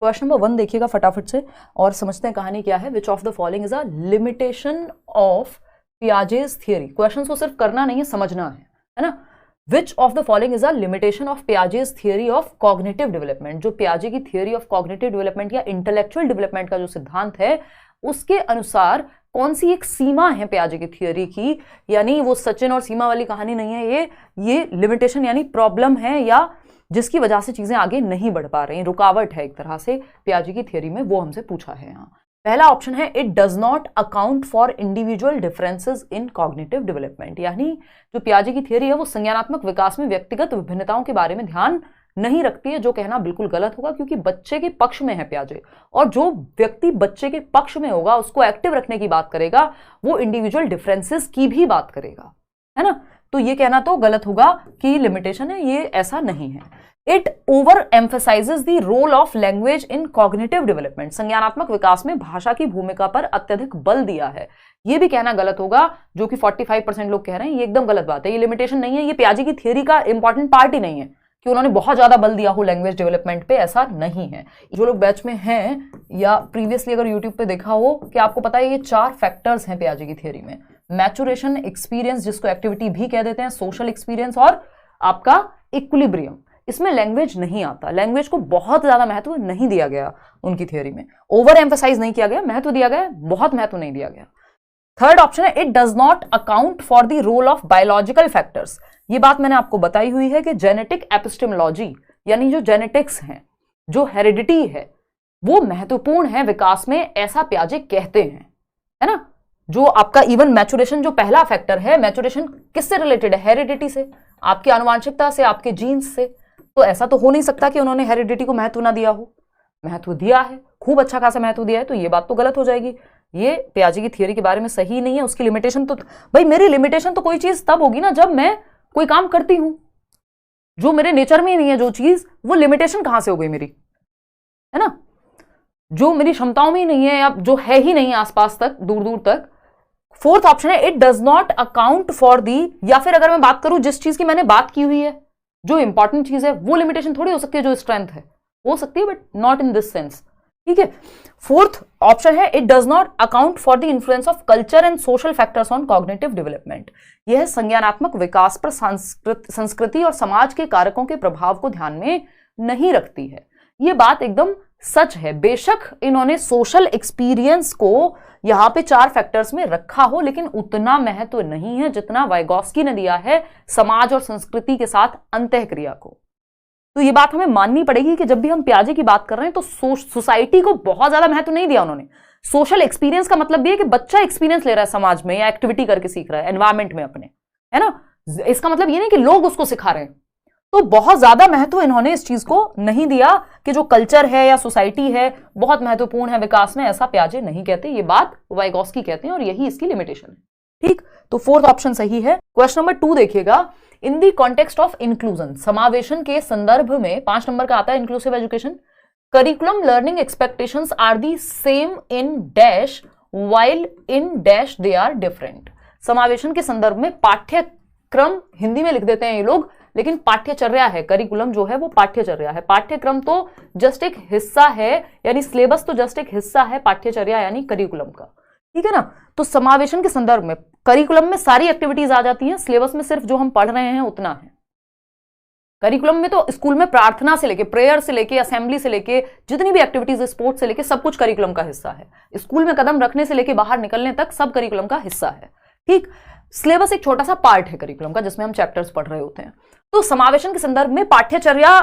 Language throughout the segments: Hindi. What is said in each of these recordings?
क्वेश्चन नंबर 1 देखिएगा फटाफट से और समझते हैं कहानी क्या है। Which of the following is a limitation of Piaget's theory. Question को सिर्फ करना नहीं है, समझना है ना। Which of the following is a limitation of Piaget's theory of cognitive development. जो पियाजे की थियरी ऑफ कॉग्निटिव डेवलपमेंट या इंटेलेक्चुअल डेवलपमेंट का जो सिद्धांत है उसके अनुसार कौन सी एक सीमा है पियाजे की थियरी की। यानी वो सचिन और सीमा वाली कहानी नहीं है, ये लिमिटेशन यानी प्रॉब्लम है या जिसकी वजह से चीजें आगे नहीं बढ़ पा रही, रुकावट है एक तरह से पियाजे की थियरी में, वो हमसे पूछा है यहाँ। पहला ऑप्शन है it does not account for individual differences in cognitive development. यानी जो पियाजे की थियरी है वो संज्ञानात्मक विकास में व्यक्तिगत विभिन्नताओं के बारे में ध्यान नहीं रखती है, जो कहना बिल्कुल गलत होगा क्योंकि बच्चे के पक्ष में है पियाजे, और जो व्यक्ति बच्चे के पक्ष में होगा उसको एक्टिव रखने की बात करेगा वो इंडिविजुअल डिफरेंसेस की भी बात करेगा, है ना। तो ये कहना तो गलत होगा कि लिमिटेशन है, ये ऐसा नहीं है। It over emphasizes the role of language in cognitive development. संज्ञानात्मक विकास में भाषा की भूमिका पर अत्यधिक बल दिया है, ये भी कहना गलत होगा, जो कि 45% लोग कह रहे हैं। ये एकदम गलत बात है, ये लिमिटेशन नहीं है, ये पियाजे की थियरी का इंपॉर्टेंट पार्ट ही नहीं है कि उन्होंने बहुत ज्यादा बल दिया हो लैंग्वेज डेवलपमेंट पे, ऐसा नहीं है। जो लोग बैच में हैं या प्रीवियसली अगर यूट्यूब पे देखा हो कि आपको पता है ये 4 फैक्टर्स हैं पियाजे की थियरी में। मैचुरेशन, एक्सपीरियंस जिसको एक्टिविटी भी कह देते हैं, सोशल एक्सपीरियंस और आपका इक्विलिब्रियम। इसमें लैंग्वेज नहीं आता, लैंग्वेज को बहुत ज्यादा महत्व नहीं दिया गया उनकी थियरी में, ओवर एम्फेसाइज नहीं किया गया, महत्व दिया गया, बहुत महत्व नहीं दिया गया। थर्ड ऑप्शन है it does not account for the role of biological factors. ये बात मैंने आपको बताई हुई है कि जेनेटिक एपिस्टेमोलॉजी यानी जो जेनेटिक्स हैं, जो हेरिडिटी है, वो महत्वपूर्ण है विकास में, ऐसा पियाजे कहते हैं, है ना। जो आपका इवन मैचुरेशन जो पहला फैक्टर है, मैचुरेशन किससे रिलेटेड है? हेरिडिटी से, आपकी आनुवांशिकता से, आपके जीन्स से। तो ऐसा तो हो नहीं सकता कि उन्होंने हेरिडिटी को महत्व ना दिया हो, महत्व दिया है, खूब अच्छा खासा महत्व दिया है, तो ये बात तो गलत हो जाएगी। ये पियाजे की थियरी के बारे में सही नहीं है। उसकी लिमिटेशन तो भाई, मेरी लिमिटेशन तो कोई चीज तब होगी ना जब मैं कोई काम करती हूं, जो मेरे नेचर में ही नहीं है जो चीज, वो लिमिटेशन कहां से हो गई मेरी, है ना। जो मेरी क्षमताओं में ही नहीं है या जो है ही नहीं आसपास तक, दूर दूर तक। फोर्थ ऑप्शन है it does not account for the, या फिर अगर मैं बात करूं जिस चीज की मैंने बात की हुई है, जो इंपॉर्टेंट चीज है, वो लिमिटेशन थोड़ी हो सकती है जो स्ट्रेंथ है, हो सकती है but not in this sense, ठीक है। फोर्थ ऑप्शन है it does not account for the influence of culture and social factors on cognitive development. यह संज्ञानात्मक विकास पर संस्कृति और समाज के कारकों के प्रभाव को ध्यान में नहीं रखती है। यह बात एकदम सच है। बेशक इन्होंने सोशल एक्सपीरियंस को यहां पे 4 फैक्टर्स में रखा हो, लेकिन उतना महत्व नहीं है जितना वाइगॉस्की ने दिया है समाज और संस्कृति के साथ अंतःक्रिया को। तो ये बात हमें माननी पड़ेगी कि जब भी हम पियाजे की बात कर रहे हैं तो सोसाइटी को बहुत ज्यादा महत्व नहीं दिया उन्होंने। सोशल एक्सपीरियंस का मतलब भी है कि बच्चा एक्सपीरियंस ले रहा है समाज में या एक्टिविटी करके सीख रहा है एनवायरमेंट में अपने, है ना। इसका मतलब ये नहीं कि लोग उसको सिखा रहे हैं। तो बहुत ज्यादा महत्व इन्होंने इस चीज को नहीं दिया कि जो कल्चर है या सोसाइटी है बहुत महत्वपूर्ण है विकास में, ऐसा पियाजे नहीं कहते। ये बात वाइगॉस्की कहते हैं और यही इसकी लिमिटेशन है, ठीक। तो फोर्थ ऑप्शन सही है। क्वेश्चन नंबर 2 देखिएगा। In the context of inclusion, समावेशन के संदर्भ में 5 नंबर का आता है inclusive education. Curriculum learning expectations are the same in dash while in dash they are different. समावेशन के संदर्भ में पाठ्यक्रम, हिंदी में लिख देते हैं ये लोग, लेकिन पाठ्यचर्या है। करिकुलम जो है वो पाठ्यचर्या है, पाठ्यक्रम तो जस्ट एक हिस्सा है, यानी सिलेबस तो जस्ट एक हिस्सा है पाठ्यचर्या यानी करिकुलम का, ठीक है ना। तो समावेशन के संदर्भ में करिकुलम में सारी एक्टिविटीज आ जाती हैं, सिलेबस में सिर्फ जो हम पढ़ रहे हैं उतना है। करिकुलम में तो स्कूल में प्रार्थना से लेके, प्रेयर से लेके, असेंबली से लेके, जितनी भी एक्टिविटीज, स्पोर्ट्स से लेके सब कुछ करिकुलम का हिस्सा है। स्कूल में कदम रखने से लेके बाहर निकलने तक सब करिकुलम का हिस्सा है, ठीक। सिलेबस एक छोटा सा पार्ट है करिकुलम का जिसमें हम चैप्टर्स पढ़ रहे होते हैं। तो समावेशन के संदर्भ में पाठ्यचर्या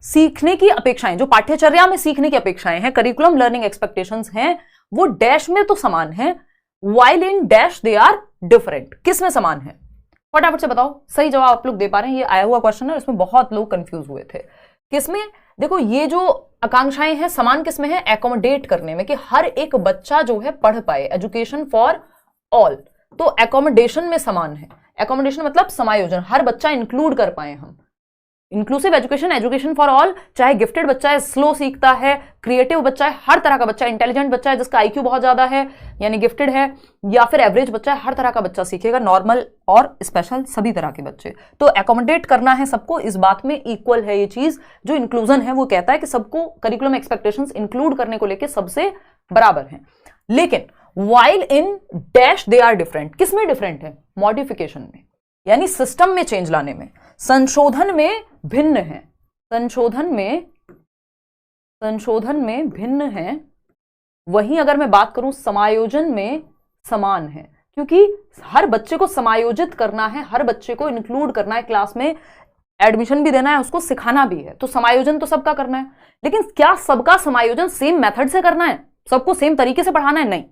सीखने की अपेक्षाएं, जो पाठ्यचर्या में सीखने की अपेक्षाएं हैं, करिकुलम लर्निंग एक्सपेक्टेशंस हैं, वो डैश में तो समान है, while in dash they are different. किस में समान है? फटाफट से बताओ। सही जवाब आप लोग दे पा रहे हैं? ये आया हुआ क्वेश्चन है, इसमें बहुत लोग कंफ्यूज हुए थे। किसमें? देखो ये जो आकांक्षाएं हैं समान किसमें है? एकोमोडेट करने में, कि हर एक बच्चा जो है पढ़ पाए, एजुकेशन फॉर ऑल। तो एकोमोडेशन में समान है। एकोमोडेशन मतलब समायोजन, हर बच्चा इंक्लूड कर पाए हम, inclusive education, education for all, चाहे गिफ्टेड बच्चा है, स्लो सीखता है, क्रिएटिव बच्चा है, हर तरह का बच्चा, इंटेलिजेंट बच्चा है जिसका आईक्यू बहुत ज्यादा है यानी गिफ्टेड है, या फिर एवरेज बच्चा है, हर तरह का बच्चा सीखेगा, नॉर्मल और स्पेशल सभी तरह के बच्चे। तो एकोमोडेट करना है सबको, इस बात में इक्वल है ये चीज। जो इंक्लूजन है वो कहता है कि सबको करिकुलम एक्सपेक्टेशंस इंक्लूड करने को लेकर सबसे बराबर है। लेकिन while in dash they are different, किसमें डिफरेंट है? मॉडिफिकेशन में, यानी सिस्टम में चेंज लाने में, संशोधन में भिन्न है, संशोधन में भिन्न है। वहीं अगर मैं बात करूं समायोजन में समान है, क्योंकि हर बच्चे को समायोजित करना है, हर बच्चे को इंक्लूड करना है, क्लास में एडमिशन भी देना है, उसको सिखाना भी है, तो समायोजन तो सबका करना है। लेकिन क्या सबका समायोजन सेम मेथड से करना है, सबको सेम तरीके से पढ़ाना है? नहीं,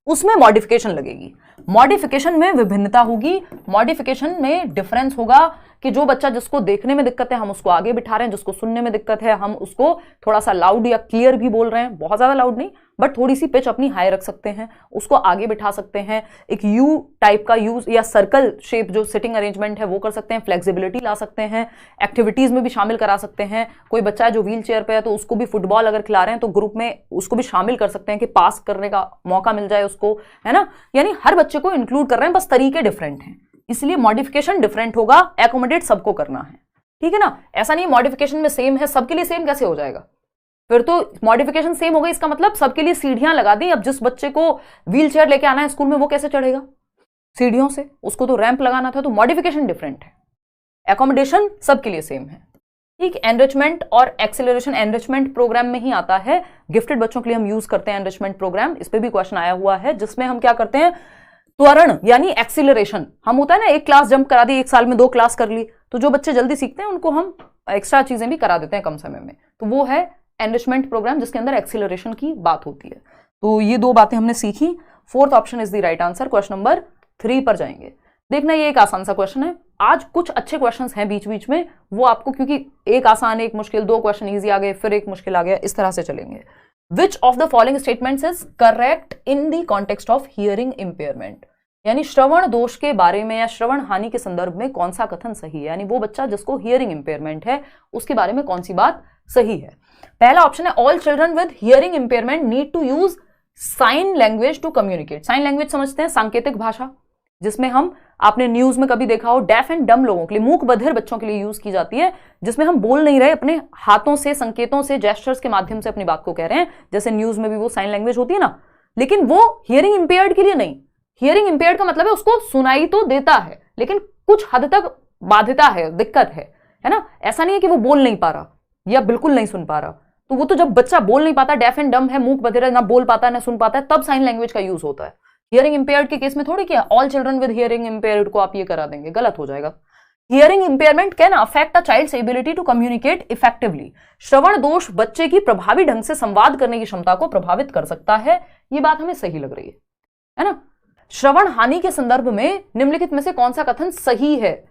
उसमें मॉडिफिकेशन लगेगी। मॉडिफिकेशन में विभिन्नता होगी, मॉडिफिकेशन में डिफरेंस होगा कि जो बच्चा जिसको देखने में दिक्कत है हम उसको आगे बिठा रहे हैं, जिसको सुनने में दिक्कत है हम उसको थोड़ा सा लाउड या क्लियर भी बोल रहे हैं, बहुत ज्यादा लाउड नहीं बट थोड़ी सी पिच अपनी हाई रख सकते हैं, उसको आगे बिठा सकते हैं, एक यू टाइप का यूज या सर्कल शेप जो सिटिंग अरेंजमेंट है वो कर सकते हैं, फ्लेक्सिबिलिटी ला सकते हैं, एक्टिविटीज में भी शामिल करा सकते हैं। कोई बच्चा है जो व्हील चेयर पे है तो उसको भी फुटबॉल अगर खिला रहे हैं तो ग्रुप में उसको भी शामिल कर सकते हैं कि पास करने का मौका मिल जाए उसको, है ना। यानी हर बच्चे को इंक्लूड कर रहे हैं, बस तरीके डिफरेंट हैं, इसलिए मॉडिफिकेशन डिफरेंट होगा, एकोमोडेट सबको करना है, ठीक है ना। ऐसा नहीं मॉडिफिकेशन में सेम है, सबके लिए सेम कैसे हो जाएगा? फिर तो मॉडिफिकेशन सेम हो गई, इसका मतलब सबके लिए सीढ़ियां लगा दी। अब जिस बच्चे को व्हील चेयर लेके आना है स्कूल में वो कैसे चढ़ेगा सीढ़ियों से, उसको तो रैंप लगाना था। तो मॉडिफिकेशन डिफरेंट है, एकोमोडेशन सबके लिए सेम है, ठीक। एनरिचमेंट और एक्सेलरेशन एनरिचमेंट प्रोग्राम में ही आता है, गिफ्टेड बच्चों के लिए हम यूज करते हैं एनरिचमेंट प्रोग्राम। इस पे भी क्वेश्चन आया हुआ है जिसमें हम क्या करते हैं, त्वरण यानी एक्सीलरेशन। हम होता है ना एक क्लास जंप करा दी, एक साल में 2 क्लास कर ली, तो जो बच्चे जल्दी सीखते हैं उनको हम एक्स्ट्रा चीजें भी करा देते हैं कम समय में, तो वो है एनरिचमेंट प्रोग्राम जिसके अंदर एक्सीलरेशन की बात होती है। तो ये 2 बातें हमने सीखी। 4th option is the right answer. Question number 3 पर जाएंगे। देखना ये एक आसान सा क्वेश्चन है, आज कुछ अच्छे क्वेश्चंस हैं बीच बीच में, वो आपको क्योंकि एक आसान एक मुश्किल, 2 क्वेश्चन इजी आ गए फिर एक मुश्किल आ गया, इस तरह से चलेंगे। Which of the following statements is correct in the context of hearing impairment, यानी श्रवण दोष के बारे में या श्रवण हानि के संदर्भ में कौन सा कथन सही है, यानी वो बच्चा जिसको हियरिंग इंपेयरमेंट है उसके बारे में कौन सी बात सही है। पहला ऑप्शन है all children with hearing impairment need to use sign language to communicate. Sign language समझते हैं, सांकेतिक भाषा, जिसमें हम आपने न्यूज में कभी देखा हो डेफ एंड डम लोगों के लिए, मूक बधिर बच्चों के लिए यूज की जाती है, जिसमें हम बोल नहीं रहे, अपने हाथों से, संकेतों से, जेस्चर्स के माध्यम से अपनी बात को कह रहे हैं, जैसे न्यूज में भी वो साइन लैंग्वेज होती है ना। लेकिन वो हियरिंग इंपेयर्ड के लिए नहीं। हियरिंग इंपेयर्ड का मतलब है उसको सुनाई तो देता है लेकिन कुछ हद तक बाधिता है, दिक्कत है ना। ऐसा नहीं है कि वो बोल नहीं पा रहा या बिल्कुल नहीं सुन पा रहा, तो वो तो जब बच्चा बोल नहीं पाता, डेफ एंड डम है, मूक बधिर है, ना बोल पाता है ना सुन पाता है, तब साइन लैंग्वेज का यूज होता है। हियरिंग इंपेयर्ड के केस में थोड़ी क्या all children with hearing impaired को आप ये करा देंगे, गलत हो जाएगा। Hearing impairment can affect a child's ability to communicate effectively. श्रवण दोष बच्चे की प्रभावी ढंग से संवाद करने की क्षमता को प्रभावित कर सकता है, ये बात हमें सही लग रही है ना। श्रवण हानि के संदर्भ में निम्नलिखित में से कौन सा कथन सही है?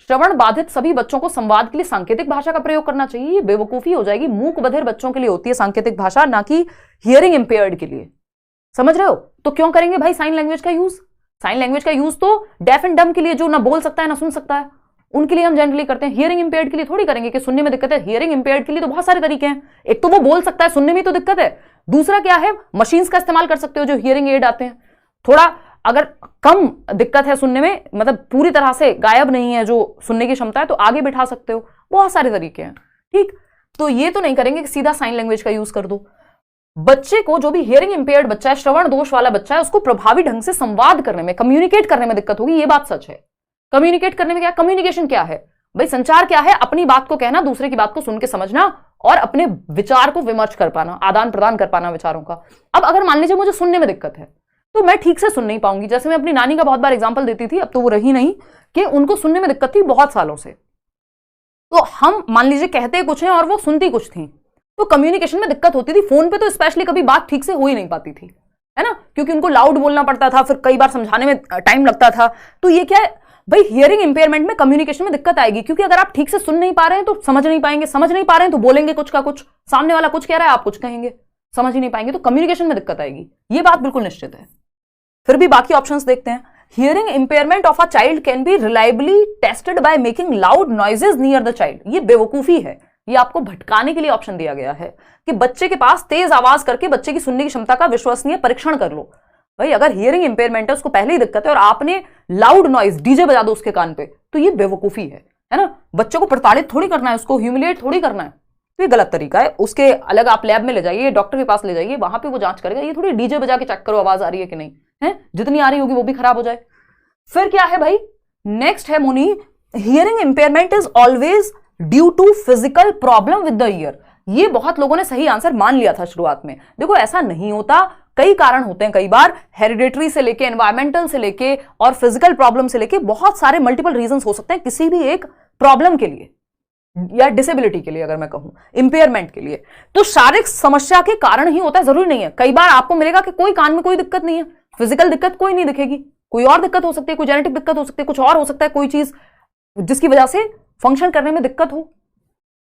श्रवण बाधित सभी बच्चों को संवाद के लिए सांकेतिक भाषा का प्रयोग करना चाहिए, ये बेवकूफी हो जाएगी। मूक बधिर बच्चों के लिए होती है सांकेतिक भाषा, ना कि हियरिंग इंपेयर्ड के लिए, समझ रहे हो। तो क्यों करेंगे भाई साइन लैंग्वेज का यूज? साइन लैंग्वेज का यूज तो डेफ एंड डम के लिए, जो ना बोल सकता है ना सुन सकता है, उनके लिए हम जनरली करते हैं। हियरिंग इंपेयर्ड के लिए थोड़ी करेंगे कि सुनने में दिक्कत है। हियरिंग इंपेयर्ड के लिए तो बहुत सारे तरीके हैं, एक तो वो बोल सकता है, सुनने में तो दिक्कत है, दूसरा क्या है, मशीन्स का इस्तेमाल कर सकते हो जो हियरिंग एड आते हैं। थोड़ा अगर कम दिक्कत है सुनने में, मतलब पूरी तरह से गायब नहीं है जो सुनने की क्षमता है, तो आगे बिठा सकते हो, बहुत सारे तरीके हैं, ठीक। तो ये तो नहीं करेंगे कि सीधा साइन लैंग्वेज का यूज कर दो। बच्चे को, जो भी हियरिंग इंपेयर्ड बच्चा है, श्रवण दोष वाला बच्चा है, उसको प्रभावी ढंग से संवाद करने में, कम्युनिकेट करने में दिक्कत होगी, ये बात सच है। कम्युनिकेट करने में क्या, कम्युनिकेशन क्या है भाई, संचार क्या है, अपनी बात को कहना, दूसरे की बात को सुन के समझना और अपने विचार को विमर्श कर पाना, आदान प्रदान कर पाना विचारों का। अब अगर मान लीजिए मुझे सुनने में दिक्कत है तो मैं ठीक से सुन नहीं पाऊंगी। जैसे मैं अपनी नानी का बहुत बार एग्जांपल देती थी, अब तो वो रही नहीं, कि उनको सुनने में दिक्कत थी बहुत सालों से। तो हम मान लीजिए कहते कुछ हैं और वो सुनती कुछ थी, तो कम्युनिकेशन में दिक्कत होती थी। फोन पे तो स्पेशली कभी बात ठीक से हो ही नहीं पाती थी, है ना, क्योंकि उनको लाउड बोलना पड़ता था, फिर कई बार समझाने में टाइम लगता था। तो ये क्या है भाई, हियरिंग इंपेयरमेंट में कम्युनिकेशन में दिक्कत आएगी, क्योंकि अगर आप ठीक से सुन नहीं पा रहे हैं तो समझ नहीं पाएंगे, समझ नहीं पा रहे हैं तो बोलेंगे कुछ का कुछ, सामने वाला कुछ कह रहा है आप कुछ कहेंगे, समझ ही नहीं पाएंगे, तो कम्युनिकेशन में दिक्कत आएगी, ये बात बिल्कुल निश्चित है। फिर भी बाकी ऑप्शंस देखते हैं। Hearing impairment of a child can be reliably tested by making loud noises near the child. ये बेवकूफी है, ये आपको भटकाने के लिए ऑप्शन दिया गया है कि बच्चे के पास तेज आवाज करके बच्चे की सुनने की क्षमता का विश्वसनीय परीक्षण कर लो। भाई अगर हियरिंग इंपेयरमेंट है, उसको पहले ही दिक्कत है और आपने लाउड नॉइज डीजे बजा दो उसके कान पे, तो ये बेवकूफी है ना। बच्चे को प्रताड़ित थोड़ी करना है, उसको ह्यूमिलिएट थोड़ी करना है, तो ये गलत तरीका है। उसके अलग आप लैब में ले जाइए, डॉक्टर के पास ले जाइए, वहां पे वो जांच करेगा। ये थोड़ी डीजे बजा के चेक करो आवाज आ रही है कि नहीं है, जितनी आ रही होगी वो भी खराब हो जाए। फिर क्या है भाई, नेक्स्ट है मुनि, hearing impairment is always due to physical problem with the ear. ये बहुत लोगों ने सही आंसर मान लिया था शुरुआत में। देखो ऐसा नहीं होता, कई कारण होते हैं। कई बार हेरिडेटरी से लेके, एनवायरमेंटल से लेके और फिजिकल प्रॉब्लम से लेके बहुत सारे मल्टीपल रीजंस हो सकते हैं किसी भी एक प्रॉब्लम के लिए या डिसेबिलिटी के लिए, अगर मैं कहूं इंपेयरमेंट के लिए। तो शारीरिक समस्या के कारण ही होता है, जरूरी नहीं है। कई बार आपको मिलेगा कि कोई कान में कोई दिक्कत नहीं है, फिजिकल दिक्कत कोई नहीं दिखेगी, कोई और दिक्कत हो सकती है, कोई जेनेटिक दिक्कत हो सकती है, कुछ और हो सकता है, कोई चीज जिसकी वजह से फंक्शन करने में दिक्कत हो।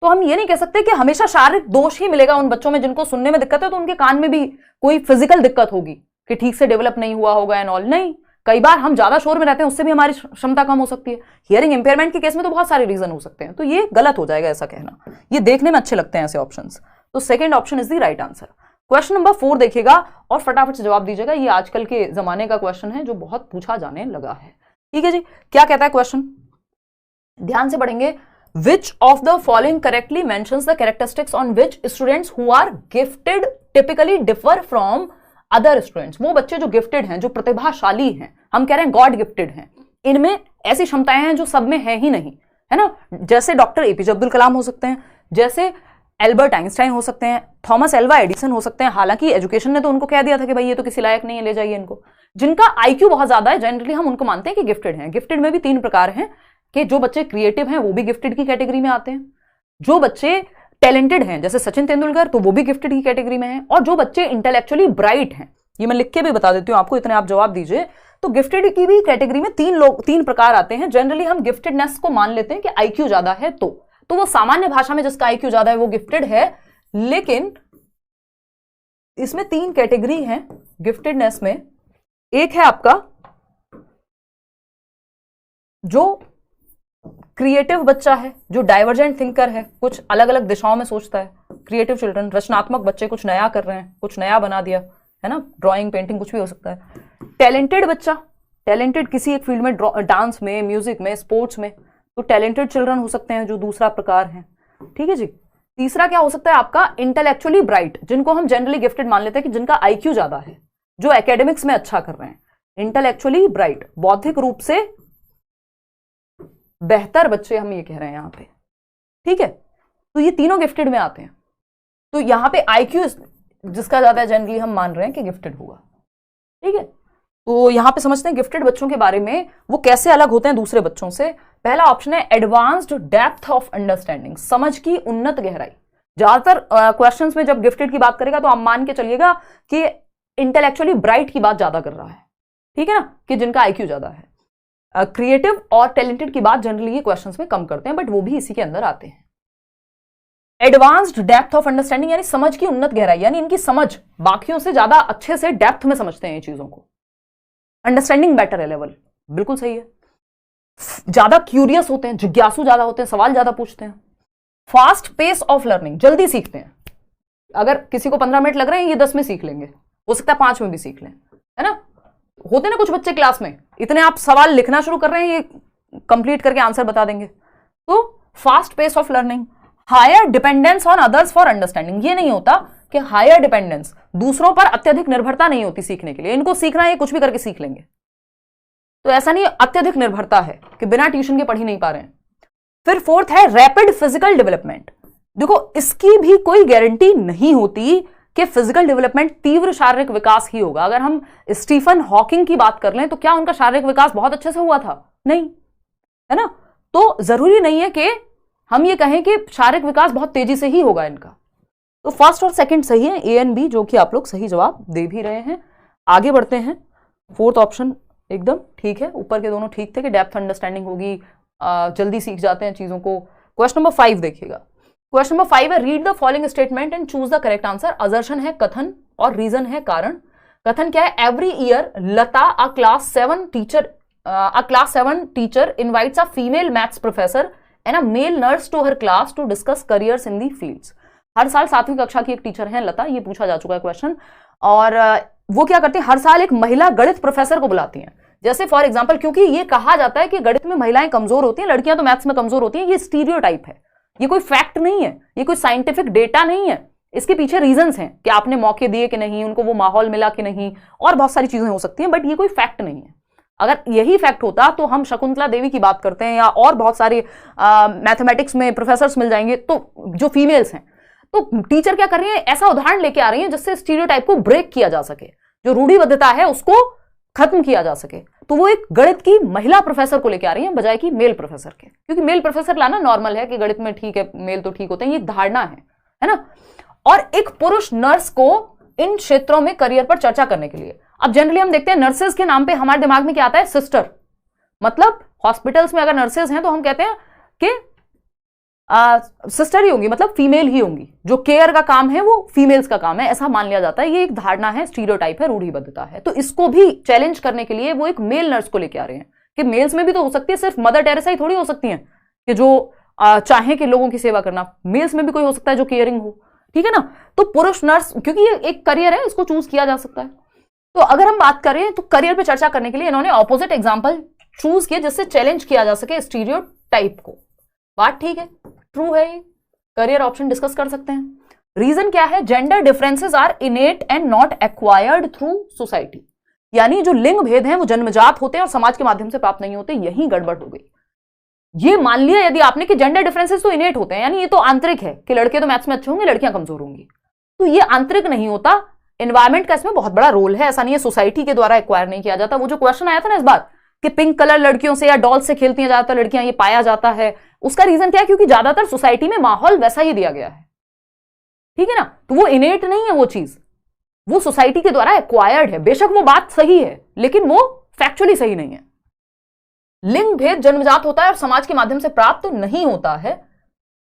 तो हम ये नहीं कह सकते कि हमेशा शारीरिक दोष ही मिलेगा उन बच्चों में जिनको सुनने में दिक्कत है, तो उनके कान में भी कोई फिजिकल दिक्कत होगी कि ठीक से डेवलप नहीं हुआ होगा एंड ऑल। नहीं, कई बार हम ज्यादा शोर में रहते हैं, उससे भी हमारी क्षमता कम हो सकती है। हियरिंग इंपेयरमेंट के केस में तो बहुत सारे रीजन हो सकते हैं, तो ये गलत हो जाएगा ऐसा कहना। ये देखने में अच्छे लगते हैं ऐसे ऑप्शंस, तो second option is the right answer. Question number 4 देखिएगा और फटाफट से जवाब दीजिएगा। ये आजकल के जमाने का क्वेश्चन है जो बहुत पूछा जाने लगा है। ठीक है जी, क्या कहता है क्वेश्चन, ध्यान से पढ़ेंगे। Which of the following correctly mentions the characteristics on which students who are gifted typically differ from other students? वो बच्चे जो गिफ्टेड हैं, जो प्रतिभाशाली हैं, हम कह रहे हैं गॉड गिफ्टेड हैं, इनमें ऐसी क्षमताएं हैं जो सब में है ही नहीं, है ना। जैसे डॉक्टर एपीजे अब्दुल कलाम हो सकते हैं, जैसे एल्बर्ट आइंस्टाइन हो सकते हैं, थॉमस एल्वा एडिसन हो सकते हैं। हालांकि एजुकेशन ने तो उनको कह दिया था कि भाई ये तो किसी लायक नहीं है, ले जाइए इनको। जिनका आईक्यू बहुत ज्यादा है, जनरली हम उनको मानते हैं कि गिफ्टेड हैं। गिफ्टेड में भी 3 प्रकार हैं कि जो बच्चे क्रिएटिव हैं वो भी गिफ्टेड की कैटेगरी में आते हैं, जो बच्चे टैलेंटेड हैं जैसे सचिन तेंदुलकर तो वो भी गिफ्टेड की कैटेगरी में हैं, और जो बच्चे इंटेलेक्चुअली ब्राइट हैं, ये मैं लिख के भी बता देती हूं आपको, इतने आप जवाब दीजिए। तो गिफ्टेड की भी कैटेगरी में 3 प्रकार आते हैं। जनरली हम गिफ्टेडनेस को मान लेते हैं कि आईक्यू ज्यादा है, तो वो सामान्य भाषा में जिसका आईक्यू ज्यादा है वो गिफ्टेड है। लेकिन इसमें 3 कैटेगरी हैं गिफ्टेडनेस में। एक है आपका जो क्रिएटिव बच्चा है, जो डाइवर्जेंट थिंकर है, कुछ अलग अलग दिशाओं में सोचता है। क्रिएटिव चिल्ड्रन, रचनात्मक बच्चे, कुछ नया कर रहे हैं, कुछ नया बना दिया, है ना, ड्राइंग, पेंटिंग, कुछ भी हो सकता है। टैलेंटेड बच्चा, टैलेंटेड किसी एक फील्ड में, डांस में, म्यूजिक में, स्पोर्ट्स में, तो टैलेंटेड चिल्ड्रन हो सकते हैं, जो दूसरा प्रकार है। ठीक है जी। तीसरा क्या हो सकता है आपका, इंटेलेक्चुअली ब्राइट, जिनको हम जनरली गिफ्टेड मान लेते हैं कि जिनका आईक्यू ज्यादा है, जो एकेडमिक्स में अच्छा कर रहे हैं। इंटेलेक्चुअली ब्राइट, बौद्धिक रूप से बेहतर बच्चे हम ये कह रहे हैं यहां पे। ठीक है, तो ये तीनों गिफ्टेड में आते हैं। तो यहां पे आईक्यू जिसका ज्यादा है जनरली हम मान रहे हैं कि गिफ्टेड होगा। ठीक है, तो यहां पे समझते हैं गिफ्टेड बच्चों के बारे में, वो कैसे अलग होते हैं दूसरे बच्चों से। पहला ऑप्शन है एडवांस्ड डेप्थ ऑफ अंडरस्टैंडिंग, समझ की उन्नत गहराई। ज्यादातर क्वेश्चंस में जब गिफ्टेड की बात करेगा तो आप मान के चलिएगा कि इंटेलेक्चुअली ब्राइट की बात ज्यादा कर रहा है। ठीक है ना, कि जिनका आईक्यू ज्यादा है। क्रिएटिव और टैलेंटेड की बात जनरली ये क्वेश्चंस में कम करते हैं, बट वो भी इसी के अंदर आते हैं। एडवांस्ड डेप्थ ऑफ अंडरस्टैंडिंग यानी समझ की उन्नत गहराई, यानी इनकी समझ बाकियों से ज्यादा अच्छे से डेप्थ में समझते हैं ये चीजों को। अंडरस्टैंडिंग बेटर है लेवल, बिल्कुल सही है। ज्यादा क्यूरियस होते हैं, जिज्ञासु ज्यादा होते हैं, सवाल ज्यादा पूछते हैं। फास्ट पेस ऑफ लर्निंग, जल्दी सीखते हैं। अगर किसी को 15 मिनट लग रहे हैं, ये 10 में सीख लेंगे, हो सकता है 5 में भी सीख लें, है ना। होते ना कुछ बच्चे क्लास में, इतने आप सवाल लिखना शुरू कर रहे हैं, ये कंप्लीट करके आंसर बता देंगे। तो fast pace of learning. Higher dependence on others for understanding, ये नहीं होता कि हायर डिपेंडेंस, दूसरों पर अत्यधिक निर्भरता नहीं होती सीखने के लिए। इनको सीखना है, ये कुछ भी करके सीख लेंगे, तो ऐसा नहीं, अत्यधिक निर्भरता है कि बिना ट्यूशन के पढ़ ही नहीं पा रहे हैं। फिर फोर्थ है रैपिड फिजिकल डेवलपमेंट। देखो इसकी भी कोई गारंटी नहीं होती कि फिजिकल डेवलपमेंट तीव्र शारीरिक विकास ही होगा। अगर हम स्टीफन हॉकिंग की बात कर लें तो क्या उनका शारीरिक विकास बहुत अच्छे से हुआ था? नहीं, है ना। तो जरूरी नहीं है कि हम ये कहें कि शारीरिक विकास बहुत तेजी से ही होगा इनका। तो फर्स्ट और सेकंड सही है, ए एंड बी, जो कि आप लोग सही जवाब दे भी रहे हैं। आगे बढ़ते हैं, फोर्थ ऑप्शन एकदम ठीक है, ऊपर के दोनों ठीक थे कि डेप्थ अंडरस्टैंडिंग होगी, जल्दी सीख जाते हैं चीजों को। क्वेश्चन नंबर 5 देखिएगा। क्वेश्चन नंबर 5 है read the following statement and choose the correct answer. Assertion है कथन और रीजन है कारण। कथन क्या है? Every year Lata a class 7 teacher invites a female maths professor and a male nurse to her class to discuss careers in the fields. हर साल 7वीं कक्षा की एक टीचर है लता, ये पूछा जा चुका है क्वेश्चन, और वो क्या करती है, हर साल एक महिला गणित प्रोफेसर को बुलाती हैं। जैसे फॉर एग्जांपल, क्योंकि ये कहा जाता है कि गणित में महिलाएं कमजोर होती हैं, लड़कियां तो मैथ्स में कमजोर होती हैं, ये स्टीरियोटाइप है, ये कोई फैक्ट नहीं है, ये कोई साइंटिफिक डेटा नहीं है। इसके पीछे रीजंस हैं कि आपने मौके दिए कि नहीं, उनको वो माहौल मिला कि नहीं, और बहुत सारी चीजें हो सकती हैं, बट ये कोई फैक्ट नहीं है। अगर यही फैक्ट होता तो हम शकुंतला देवी की बात करते हैं, या और बहुत सारे मैथमेटिक्स में प्रोफेसर्स मिल जाएंगे तो जो फीमेल्स हैं। तो टीचर क्या कर रही है, ऐसा उदाहरण लेके आ रही है जिससे स्टीरियोटाइप को ब्रेक किया जा सके, जो रूढ़िबद्धता है उसको खत्म किया जा सके। तो वो एक गणित की महिला प्रोफेसर को लेके आ रही है बजाय कि मेल प्रोफेसर के, क्योंकि मेल प्रोफेसर लाना नॉर्मल है कि गणित में ठीक है, मेल तो ठीक होते हैं, ये धारणा है ना। और एक पुरुष नर्स को इन क्षेत्रों में करियर पर चर्चा करने के लिए। अब जनरली हम देखते हैं नर्सेज के नाम पे हमारे दिमाग में क्या आता है, सिस्टर, मतलब हॉस्पिटल्स में अगर नर्सेज हैं तो हम कहते हैं कि सिस्टर ही होंगी, मतलब फीमेल ही होंगी, जो केयर का काम है वो फीमेल्स का काम है, ऐसा मान लिया जाता है। ये एक धारणा है, स्टीरियोटाइप है, रूढ़िबद्धता है। तो इसको भी चैलेंज करने के लिए वो एक मेल नर्स को लेके आ रहे हैं कि मेल्स में भी तो हो सकती है, सिर्फ मदर टेरेसा ही थोड़ी हो सकती है कि जो चाहे कि लोगों की सेवा करना, मेल्स में भी कोई हो सकता है जो केयरिंग हो, ठीक है ना। तो पुरुष नर्स, क्योंकि ये एक करियर है, इसको चूज किया जा सकता है। तो अगर हम बात करें तो करियर पे चर्चा करने के लिए इन्होंने ऑपोजिट एग्जाम्पल चूज किए जिससे चैलेंज किया जा सके स्टीरियोटाइप को। बात ठीक है, ट्रू है, करियर ऑप्शन डिस्कस कर सकते हैं। रीजन क्या है, gender differences are innate and not acquired through society, यानी जो लिंग भेद हैं वो जन्मजात होते हैं और समाज के माध्यम से प्राप्त नहीं होते, यही गड़बड़ हो गई। ये मान लिया यदि आपने कि जेंडर डिफरेंसेस तो इनेट होते हैं, यानी ये तो आंतरिक है कि लड़के तो मैथ्स में अच्छे होंगे, लड़कियां कमजोर होंगी, तो ये आंतरिक नहीं होता, एनवायरमेंट का इसमें बहुत बड़ा रोल है। ऐसा नहीं है सोसाइटी के द्वारा एक्वायर नहीं किया जाता। वो जो क्वेश्चन आया था ना इस बार कि पिंक कलर लड़कियों से या डॉल्स से खेलती हैं ज्यादातर लड़कियां, ये पाया जाता है, उसका रीजन क्या है, क्योंकि ज्यादातर सोसाइटी में माहौल वैसा ही दिया गया है, ठीक है ना। तो वो इनेट नहीं है, वो चीज वो सोसाइटी के द्वारा एक्वायर्ड है। बेशक वो बात सही है लेकिन वो फैक्चुअली सही नहीं है। लिंग भेद जन्मजात होता है और समाज के माध्यम से प्राप्त नहीं होता है,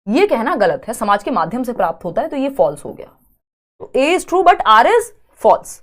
ये कहना गलत है। समाज के माध्यम से प्राप्त होता है, तो ये फॉल्स हो गया। तो A is true but R is false,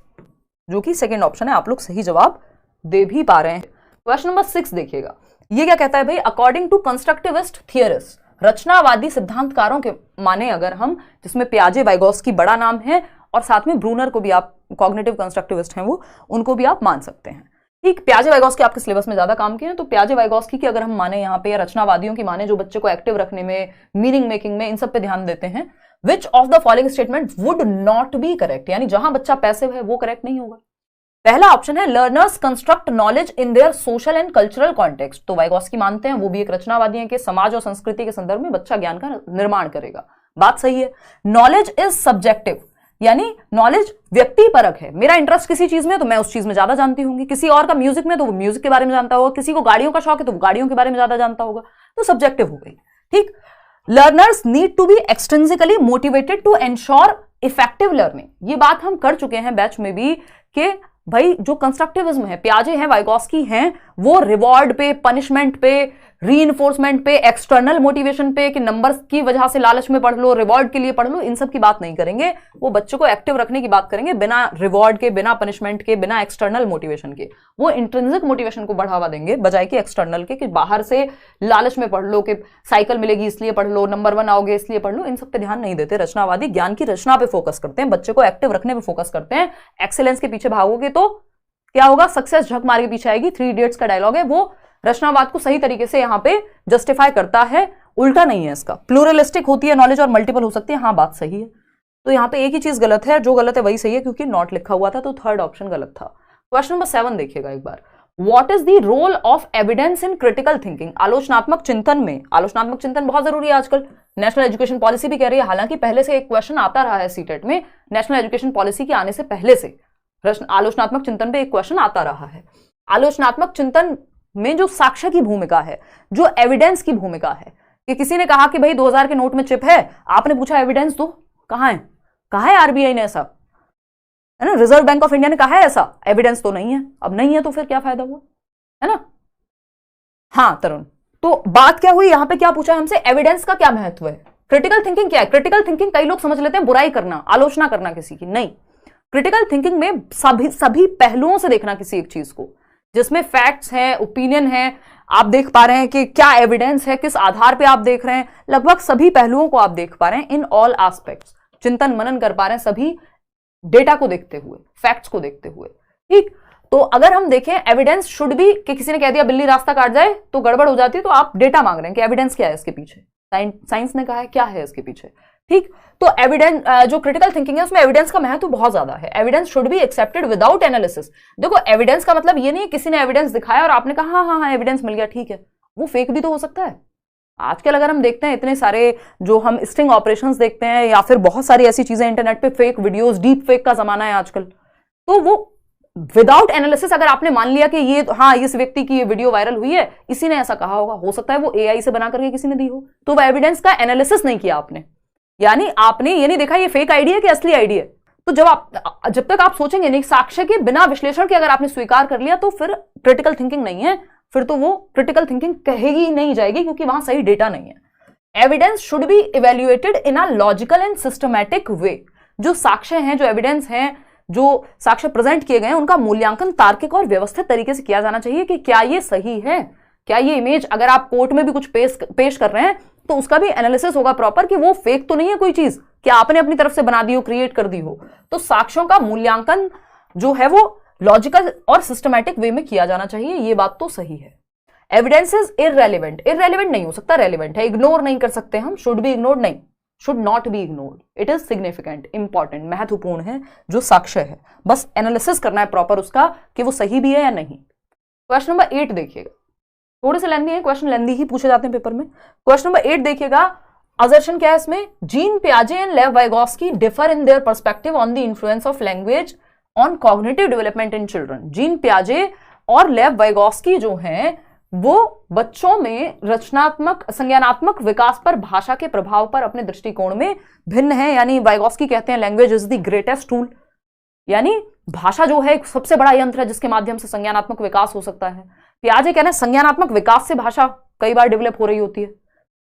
जो कि सेकेंड ऑप्शन है। आप लोग सही जवाब दे भी पा रहे हैं। क्वेश्चन नंबर 6 देखिएगा, ये क्या कहता है भाई, अकॉर्डिंग टू कंस्ट्रक्टिविस्ट थियरिस्ट, रचनावादी सिद्धांतकारों के माने अगर हम, जिसमें पियाजे वाइगोस्की बड़ा नाम है और साथ में ब्रूनर को भी आप, कॉग्निटिव कंस्ट्रक्टिविस्ट हैं वो, उनको भी आप मान सकते हैं, ठीक। पियाजे वाइगोस्की आपके सिलेबस में ज्यादा काम किए हैं, तो पियाजे वाइगोस्की की अगर हम माने यहाँ पे, या रचनावादियों की माने जो बच्चे को एक्टिव रखने में, मीनिंग मेकिंग में, इन सब पे ध्यान देते हैं, which of the following statement would not be correct, यानी जहां बच्चा पैसिव है वो करेक्ट नहीं होगा। पहला ऑप्शन है learners construct knowledge in their social and cultural context, तो वाइगोस्की मानते हैं, वो भी एक रचनावादी हैं, कि समाज और संस्कृति के संदर्भ में बच्चा ज्ञान का निर्माण करेगा। बात सही है। नॉलेज इज सब्जेक्टिव, यानी नॉलेज व्यक्ति परक है। मेरा इंटरेस्ट किसी चीज में तो मैं उस चीज में ज्यादा जानती होंगी, किसी और का म्यूजिक में तो वो म्यूजिक के बारे में जानता होगा, किसी को गाड़ियों का शौक है तो वो गाड़ियों के बारे में ज्यादा जानता होगा, तो सब्जेक्टिव हो गई, ठीक। Learners need to be extrinsically motivated to ensure effective learning, ये बात हम कर चुके हैं बैच में भी कि भाई जो कंस्ट्रक्टिविज्म है, पियाजे हैं, वाइगोस्की हैं, वो रिवॉर्ड पे, पनिशमेंट पे, रीइंफोर्समेंट पे, एक्सटर्नल मोटिवेशन पे कि नंबर्स की वजह से लालच में पढ़ लो, रिवॉर्ड के लिए पढ़ लो, इन सब की बात नहीं करेंगे। वो बच्चों को एक्टिव रखने की बात करेंगे, बिना रिवॉर्ड के, बिना पनिशमेंट के, बिना एक्सटर्नल मोटिवेशन के। वो इंट्रिंसिक मोटिवेशन को बढ़ावा देंगे बजाय कि एक्सटर्नल के, कि बाहर से लालच में पढ़ लो, कि साइकिल मिलेगी इसलिए पढ़ लो, नंबर 1 आओगे इसलिए पढ़ लो, इन सब पे ध्यान नहीं देते। रचनावादी ज्ञान की रचना पे फोकस करते हैं, बच्चे को एक्टिव रखने पे फोकस करते हैं। एक्सेलेंस के पीछे भागोगे तो क्या होगा, सक्सेस झक मार के पीछे आएगी। 3 इडियट्स का डायलॉग है, वो रचनावाद को सही तरीके से यहां पे जस्टिफाई करता है, उल्टा नहीं है इसका। प्लूरलिस्टिक होती है नॉलेज और मल्टीपल हो सकती है, हाँ बात सही है। तो यहां पे एक ही चीज गलत है, जो गलत है वही सही है, क्योंकि नॉट लिखा हुआ था, तो थर्ड ऑप्शन गलत था। क्वेश्चन नंबर 7 देखिएगा एक बार, what is the role of evidence in critical thinking, आलोचनात्मक चिंतन में। आलोचनात्मक चिंतन बहुत जरूरी है आजकल, नेशनल एजुकेशन पॉलिसी भी कह रही है, हालांकि पहले से एक क्वेश्चन आता रहा है सीटेट में, नेशनल एजुकेशन पॉलिसी के आने से पहले से आलोचनात्मक चिंतन पे एक क्वेश्चन आता रहा है। आलोचनात्मक चिंतन में जो साक्ष्य की भूमिका है, जो एविडेंस की भूमिका है, कि किसी ने कहा कि भाई 2000 के नोट में चिप है, आपने पूछा एविडेंस दो, कहां है आरबीआई ने ऐसा, है ना, रिजर्व बैंक ऑफ इंडिया ने कहा है ऐसा, एविडेंस तो नहीं है। अब नहीं है तो फिर क्या फायदा हुआ, है ना। हाँ तरुण, तो बात क्या हुई यहां पे, क्या पूछा हमसे, एविडेंस का क्या महत्व है। क्रिटिकल थिंकिंग क्या है, क्रिटिकल थिंकिंग कई लोग समझ लेते हैं बुराई करना, आलोचना करना किसी की, नहीं। क्रिटिकल थिंकिंग में सभी पहलुओं से देखना किसी एक चीज को, जिसमें फैक्ट्स हैं, ओपिनियन है, आप देख पा रहे हैं कि क्या एविडेंस है, किस आधार पे आप देख रहे हैं, लगभग सभी पहलुओं को आप देख पा रहे हैं, इन ऑल एस्पेक्ट्स चिंतन मनन कर पा रहे हैं सभी डेटा को देखते हुए, फैक्ट्स को देखते हुए। ठीक, तो अगर हम देखें एविडेंस शुड भी, कि किसी ने कह दिया बिल्ली रास्ता काट जाए तो गड़बड़ हो जाती है, तो आप डेटा मांग रहे हैं कि एविडेंस क्या है इसके पीछे, साइंस ने कहा है क्या है इसके पीछे। ठीक, तो एविडेंस, जो क्रिटिकल थिंकिंग है उसमें एविडेंस का महत्व बहुत ज्यादा है। Evidence should be accepted without analysis. देखो एविडेंस का मतलब ये नहीं है किसी ने एविडेंस दिखाया और आपने कहा हाँ हाँ एविडेंस मिल गया, ठीक है, वो फेक भी तो हो सकता है। आजकल अगर हम देखते हैं इतने सारे जो हम स्टिंग ऑपरेशंस देखते हैं या फिर बहुत सारी ऐसी चीजें इंटरनेट पे, फेक वीडियोस, डीप फेक का जमाना है आजकल, तो वो विदाउट एनालिसिस अगर आपने मान लिया कि ये हाँ इस व्यक्ति की ये वीडियो वायरल हुई है, इसी ने ऐसा कहा होगा, हो सकता है वो एआई से बना करके किसी ने दी हो, तो वो एविडेंस का एनालिसिस नहीं किया आपने, यानी आपने ये नहीं देखा ये फेक आईडी है कि असली आईडी है। तो जब तक आप सोचेंगे नहीं, साक्ष्य के बिना विश्लेषण के अगर आपने स्वीकार कर लिया तो फिर क्रिटिकल थिंकिंग नहीं है, फिर तो वो क्रिटिकल थिंकिंग कहेगी ही नहीं जाएगी, क्योंकि वहां सही डेटा नहीं है। Evidence should be evaluated in a logical and systematic way. जो साक्ष्य हैं, जो एविडेंस हैं, जो साक्ष्य प्रेजेंट किए गए हैं, उनका मूल्यांकन तार्किक और व्यवस्थित तरीके से किया जाना चाहिए कि क्या ये सही है, क्या ये इमेज, अगर आप कोर्ट में भी कुछ पेश कर रहे हैं तो उसका भी एनालिसिस होगा प्रॉपर कि वो फेक तो नहीं है कोई चीज, कि आपने अपनी तरफ से बना दी हो, क्रिएट कर दी हो। तो साक्ष्यों का मूल्यांकन जो है वो लॉजिकल और सिस्टमैटिक वे में किया जाना चाहिए, ये बात तो सही है। एविडेंस इज इररेलेवेंट, इररेलेवेंट नहीं हो सकता, रेलेवेंट है, इग्नोर नहीं कर सकते हम, शुड बी इग्नोर्ड नहीं, should not be ignored, it is significant, important, महत्वपूर्ण है जो साक्ष्य है, बस एनालिसिस करना है प्रॉपर उसका कि वो सही भी है या नहीं। क्वेश्चन नंबर 8 देखिएगा, थोड़े से लेंदी है क्वेश्चन, लेंदी ही पूछे जाते हैं पेपर में। क्वेश्चन नंबर 8 देखिएगा, असर्शन क्या है इसमें, जीन पियाजे and Lev Vygotsky differ in their perspective on the influence of language on cognitive development in children. Jean पियाजे और लेव वाइगोस्की जो हैं वो बच्चों में रचनात्मक संज्ञानात्मक विकास पर भाषा के प्रभाव पर अपने दृष्टिकोण में भिन्न है। यानी वाइगोस्की कहते हैं language is the greatest tool, यानी भाषा जो है एक सबसे बड़ा यंत्र है जिसके माध्यम से संज्ञानात्मक विकास हो सकता है। पियाजे कहते हैं संज्ञानात्मक विकास से भाषा कई बार डेवलप हो रही होती है।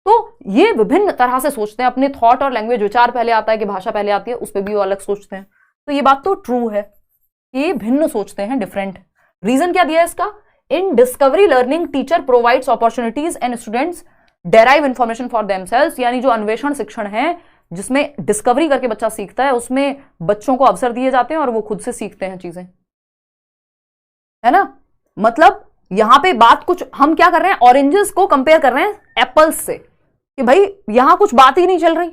तो ये विभिन्न तरह से सोचते हैं, अपने थॉट और लैंग्वेज, विचार पहले आता है कि भाषा पहले आती है, उस पर भी वो अलग सोचते हैं। तो ये बात तो ट्रू है, ये भिन्न सोचते हैं, डिफरेंट। रीजन क्या दिया है इसका, in discovery learning teacher provides opportunities and students derive information for themselves. यानी जो अन्वेषण शिक्षण है जिसमें डिस्कवरी करके बच्चा सीखता है, उसमें बच्चों को अवसर दिए जाते हैं और वो खुद से सीखते हैं चीजें, है ना। मतलब यहां पे बात कुछ हम क्या कर रहे हैं, ऑरेंजेस को कंपेयर कर रहे हैं एप्पल्स से, कि भाई यहां कुछ बात ही नहीं चल रही,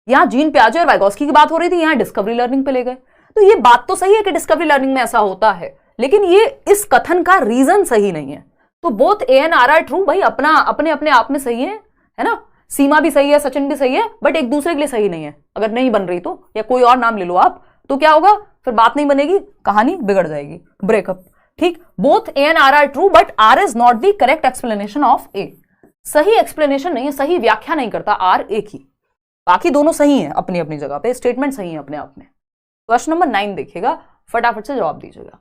यहां जीन पियाजे और वाइगोस्की की बात हो रही थी, यहां डिस्कवरी लर्निंग पे ले गए। तो ये बात तो सही है कि डिस्कवरी लर्निंग में ऐसा होता है, लेकिन ये इस कथन का रीजन सही नहीं है। तो both A and R true, भाई अपना अपने अपने आप में सही है ना। सीमा भी सही है, सचिन भी सही है, बट एक दूसरे के लिए सही नहीं है। अगर नहीं बन रही तो, या कोई और नाम ले लो आप, तो क्या होगा, फिर बात नहीं बनेगी, कहानी बिगड़ जाएगी, ब्रेकअप। ठीक, both A and R true but R is not the correct explanation of A. सही एक्सप्लेनेशन नहीं है, सही व्याख्या नहीं करता आर एक ही, बाकी दोनों सही हैं अपनी अपनी जगह पे, स्टेटमेंट सही है अपने आप में। क्वेश्चन नंबर 9 देखिएगा, फटाफट से जवाब दीजिएगा।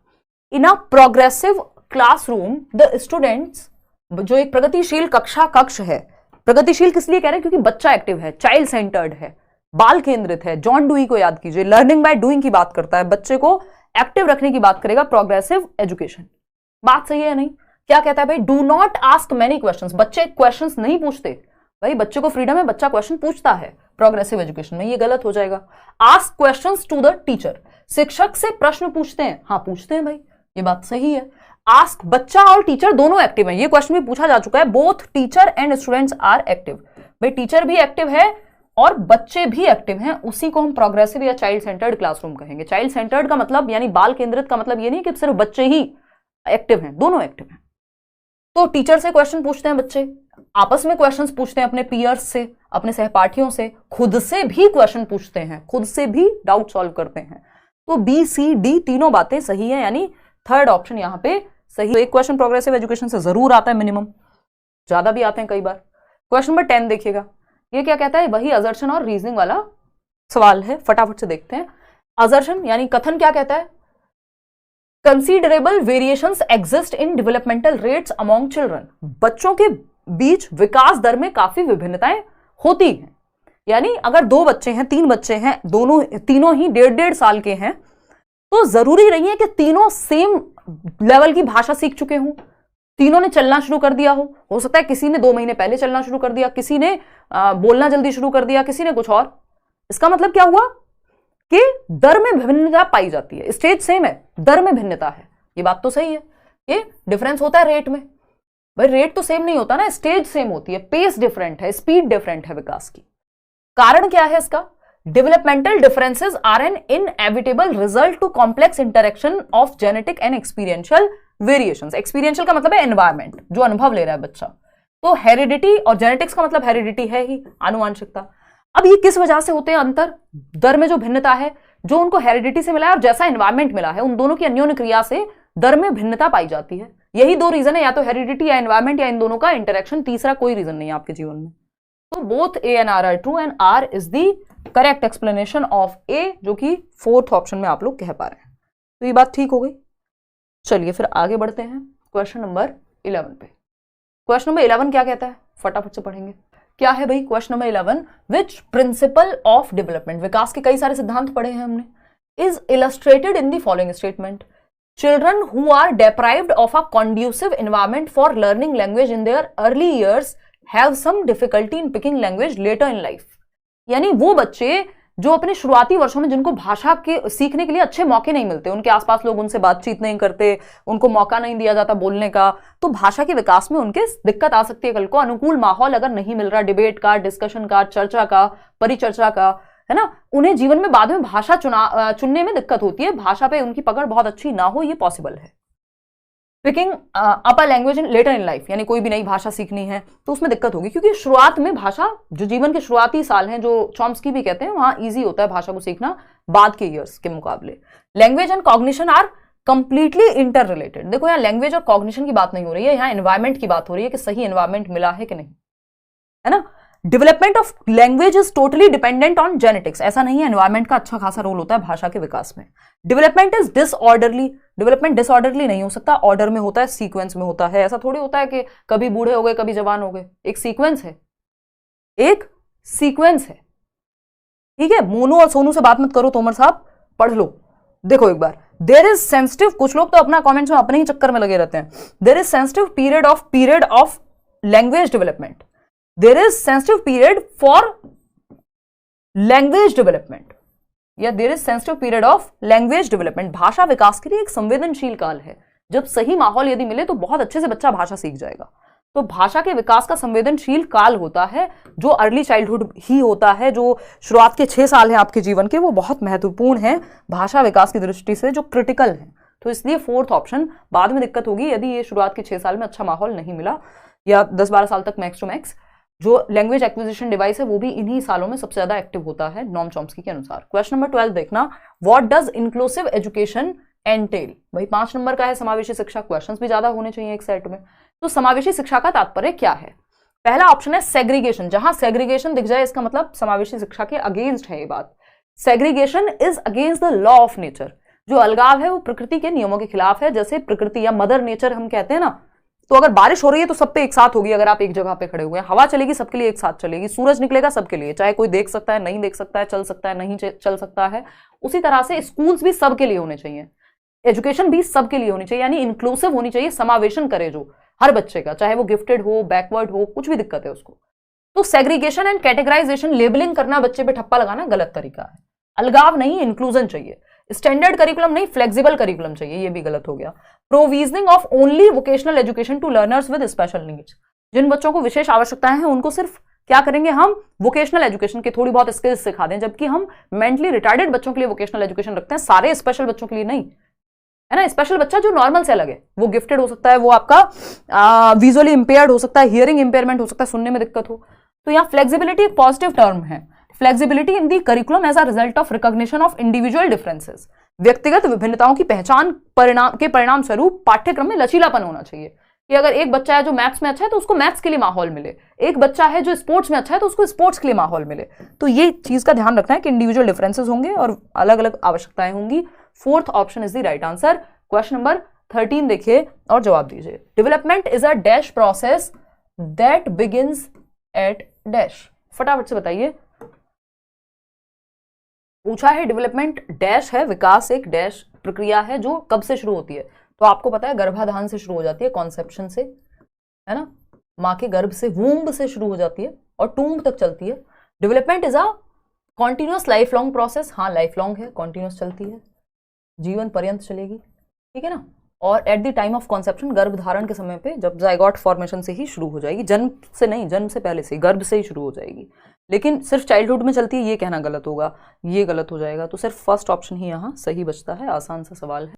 In a progressive classroom the students, जो एक प्रगतिशील कक्ष है, प्रगतिशील किस लिए कह रहे हैं, क्योंकि बच्चा एक्टिव है, चाइल्ड सेंटर्ड है, बाल केंद्रित है। जॉन डुई को याद कीजिए, लर्निंग बाय डूइंग की बात करता है, बच्चे को एक्टिव रखने की बात करेगा, प्रोग्रेसिव एजुकेशन। बात सही है नहीं, क्या कहता है भाई, do not ask many questions, बच्चे क्वेश्चंस नहीं पूछते। भाई बच्चे को फ्रीडम है, बच्चा क्वेश्चन पूछता है प्रोग्रेसिव एजुकेशन में, ये गलत हो जाएगा। Ask questions to the teacher, शिक्षक से प्रश्न पूछते हैं, हाँ पूछते हैं भाई, ये बात सही है। आस्क, बच्चा और टीचर दोनों एक्टिव है, ये क्वेश्चन भी पूछा जा चुका है, both teacher and students are active. भाई टीचर भी एक्टिव है और बच्चे भी एक्टिव हैं, उसी को हम प्रोग्रेसिव या चाइल्ड सेंटर्ड क्लासरूम कहेंगे। चाइल्ड सेंटर्ड का मतलब यानी बाल केंद्रित का मतलब ये नहीं कि सिर्फ बच्चे ही एक्टिव हैं, दोनों एक्टिव हैं। तो टीचर से क्वेश्चन पूछते हैं बच्चे, आपस में क्वेश्चंस पूछते हैं अपने पीयर्स से, अपने सहपाठियों से, खुद से भी क्वेश्चन पूछते हैं, खुद से भी डाउट सॉल्व करते हैं। तो बी सी डी तीनों बातें सही है, यानी थर्ड ऑप्शन यहां पे सही। तो एक क्वेश्चन प्रोग्रेसिव एजुकेशन से जरूर आता है, मिनिमम, ज्यादा भी आते हैं कई बार। क्वेश्चन नंबर 10 देखिएगा, ये क्या कहता है, वही असर्शन और रीजनिंग वाला सवाल है, फटाफट से देखते हैं। असर्शन यानी कथन क्या कहता है, considerable variations exist in developmental rates among children, बच्चों के बीच विकास दर में काफी विभिन्नताएं होती हैं। यानी अगर 2 बच्चे हैं, 3 बच्चे हैं, तीनों ही 1.5 साल के हैं, तो जरूरी नहीं है कि तीनों सेम लेवल की भाषा सीख चुके हों, तीनों ने चलना शुरू कर दिया हो सकता है किसी ने 2 महीने पहले चलना शुरू कर दिया, किसी ने बोलना जल्दी शुरू कर दिया, किसी ने कुछ और। इसका मतलब क्या हुआ कि दर में भिन्नता पाई जाती है। स्टेज सेम है, दर में भिन्नता है, ये बात तो सही है। ये डिफरेंस होता है रेट में, भाई रेट तो सेम नहीं होता ना, स्टेज सेम होती है, पेस डिफरेंट है, स्पीड डिफरेंट है विकास की। कारण क्या है इसका? Developmental differences are an inevitable result to complex interaction of genetic and experiential variations. Experiential का मतलब है एनवायरमेंट, जो अनुभव ले रहा है बच्चा, तो हेरिडिटी, और जेनेटिक्स का मतलब हेरिडिटी है ही, आनुवांशिकता। अब ये किस वजह से होते हैं अंतर? दर में जो भिन्नता है, जो उनको हेरिडिटी से मिला है और जैसा एनवायरमेंट मिला है, उन दोनों की अन्योन्य क्रिया से दर में भिन्नता पाई जाती है। यही 2 रीजन है, या तो हेरिडिटी या एनवायरमेंट, या इन दोनों का इंटरेक्शन, तीसरा कोई रीजन नहीं है आपके जीवन में। तो both A and R are true and R is the correct explanation of A, जो कि 4th ऑप्शन में आप लोग कह पा रहे हैं। तो ये बात ठीक हो गई। चलिए फिर आगे बढ़ते हैं क्वेश्चन नंबर 11 पे। क्वेश्चन नंबर 11 क्या कहता है, फटाफट से पढ़ेंगे। क्या है भाई question number 11? Which principle of development, विकास के कई सारे सिद्धांत पढ़े हैं हमने, is illustrated in the following statement. Children who are deprived of a conducive environment for learning language in their early years have some difficulty in picking language later in life। यानी वो बच्चे जो अपने शुरुआती वर्षों में, जिनको भाषा के सीखने के लिए अच्छे मौके नहीं मिलते, उनके आसपास लोग उनसे बातचीत नहीं करते, उनको मौका नहीं दिया जाता बोलने का, तो भाषा के विकास में उनके दिक्कत आ सकती है। कल को अनुकूल माहौल अगर नहीं मिल रहा, डिबेट का, डिस्कशन का, चर्चा का, परिचर्चा का, है ना, उन्हें जीवन में बाद में भाषा चुनने में दिक्कत होती है, भाषा पे उनकी पकड़ बहुत अच्छी ना हो, ये पॉसिबल है। Picking up a language in later in life, यानी कोई भी नई भाषा सीखनी है तो उसमें दिक्कत होगी, क्योंकि शुरुआत में भाषा, जो जीवन के शुरुआती साल हैं, जो चॉम्स्की भी कहते हैं, वहां ईजी होता है भाषा को सीखना बाद के ईयर्स के मुकाबले। Language and cognition are completely interrelated. देखो यहाँ लैंग्वेज और कॉग्निशन की बात नहीं हो रही है, यहाँ एनवायरमेंट की बात हो रही है कि सही एनवायरमेंट मिला है कि नहीं, है ना। Development of language is totally dependent on genetics, ऐसा नहीं है, एनवायरमेंट का अच्छा खासा रोल होता है भाषा के विकास में। Development is disorderly, development disorderly नहीं हो सकता, ऑर्डर में होता है, सीक्वेंस में होता है। ऐसा थोड़ी होता है कि कभी बूढ़े हो गए कभी जवान हो गए, एक सीक्वेंस है, एक सीक्वेंस है, ठीक है। मोनू और सोनू से बात मत करो, तोमर साहब पढ़ लो। देखो एक बार, देयर इज सेंसिटिव, कुछ लोग तो अपना कमेंट्स में अपने ही चक्कर में लगे रहते हैं। There is sensitive period of language development, there is sensitive period for language development, या there is sensitive period of language development। भाषा विकास के लिए एक संवेदनशील काल है, जब सही माहौल यदि मिले तो बहुत अच्छे से बच्चा भाषा सीख जाएगा। तो भाषा के विकास का संवेदनशील काल होता है जो अर्ली चाइल्डहुड ही होता है, जो शुरुआत के 6 साल हैं आपके जीवन के, वो बहुत महत्वपूर्ण है भाषा विकास की दृष्टि से, जो क्रिटिकल है। तो इसलिए 4th ऑप्शन, बाद में दिक्कत होगी यदि ये शुरुआत के 6 साल में अच्छा माहौल नहीं मिला, या 10-12 साल तक मैक्स टू मैक्स। जो लैंग्वेज एक्विजिशन डिवाइस है वो भी इन्हीं सालों में सबसे ज्यादा एक्टिव होता है नॉम चॉम्स्की के अनुसार। क्वेश्चन नंबर 12 देखना, what does inclusive education entail. भाई 5 नंबर का है समावेशी शिक्षा, क्वेश्चंस भी ज्यादा होने चाहिए एक सेट में। तो समावेशी शिक्षा का तात्पर्य क्या है? पहला ऑप्शन है सेग्रीगेशन, जहां सेग्रीगेशन दिख जाए इसका मतलब समावेशी शिक्षा के अगेंस्ट है ये बात। Segregation is against the law of nature, जो अलगाव है वो प्रकृति के नियमों के खिलाफ है। जैसे प्रकृति या मदर नेचर हम कहते हैं ना, तो अगर बारिश हो रही है तो सब पे एक साथ होगी, अगर आप एक जगह पे खड़े हुए हैं, हवा चलेगी सबके लिए एक साथ चलेगी, सूरज निकलेगा सबके लिए, चाहे कोई देख सकता है नहीं देख सकता है, चल सकता है नहीं चल सकता है। उसी तरह से स्कूल्स भी सबके लिए होने चाहिए, एजुकेशन भी सबके लिए होनी चाहिए, यानी इंक्लूसिव होनी चाहिए, समावेशन करे जो हर बच्चे का, चाहे वो गिफ्टेड हो, बैकवर्ड हो, कुछ भी दिक्कत है उसको। तो सेग्रीगेशन एंड कैटेगराइजेशन, लेबलिंग करना, बच्चे पे ठप्पा लगाना गलत तरीका है। अलगाव नहीं, इंक्लूजन चाहिए। स्टैंडर्ड करिकुलम नहीं, फ्लेक्सिबल करिकुलम चाहिए, ये भी गलत हो गया। Provisioning of only vocational education to learners with special needs, जिन बच्चों को विशेष आवश्यकताएं हैं उनको सिर्फ क्या करेंगे हम, वोकेशनल एजुकेशन के थोड़ी बहुत स्किल्स सिखा दें, जबकि हम मेंटली रिटार्डेड बच्चों के लिए वोकेशनल एजुकेशन रखते हैं, सारे स्पेशल बच्चों के लिए नहीं, है ना। स्पेशल बच्चा जो नॉर्मल से अलग है, वो गिफ्टेड हो सकता है, वो आपका विजुअली इंपेयर्ड हो सकता है, हियरिंग इंपेयरमेंट हो सकता है, सुनने में दिक्कत हो। तो यहाँ फ्लेक्सिबिलिटी एक पॉजिटिव टर्म है। Flexibility in the curriculum as a result of recognition of individual differences, व्यक्तिगत विभिन्नताओं की पहचान के परिणाम स्वरूप पाठ्यक्रम में लचीलापन होना चाहिए। कि अगर एक बच्चा है जो मैथ्स में अच्छा है तो उसको मैथ्स के लिए माहौल मिले, एक बच्चा है जो स्पोर्ट्स में अच्छा है तो उसको स्पोर्ट्स के लिए माहौल मिले। तो ये चीज का ध्यान रखना है कि इंडिविजुअल डिफरेंसेस होंगे और अलग अलग आवश्यकताएं होंगी। 4th option is the right answer. Question number 13 देखिए और जवाब दीजिए। Development is a dash process that begins at dash. फटाफट से बताइए पूछा है डेवलपमेंट डैश है, विकास एक डैश प्रक्रिया है जो कब से शुरू होती है, तो आपको पता है गर्भाधान से शुरू हो जाती है, कॉन्सेप्शन से, है ना, माँ के गर्भ से, वूम्ब से शुरू हो जाती है और टूम्ब तक चलती है। Development is a continuous life long process, हाँ लाइफ लॉन्ग है, कॉन्टिन्यूस चलती है, जीवन पर्यंत चलेगी, ठीक है ना। और at the time of conception, गर्भ धारण के समय पे, जब जाइगोट फॉर्मेशन से ही शुरू हो जाएगी, जन्म से नहीं, जन्म से पहले से, गर्भ से ही शुरू हो जाएगी। लेकिन सिर्फ चाइल्डहुड में चलती है ये कहना गलत होगा, ये गलत हो जाएगा। तो सिर्फ फर्स्ट ऑप्शन ही यहाँ सही बचता है। आसान सा सवाल है।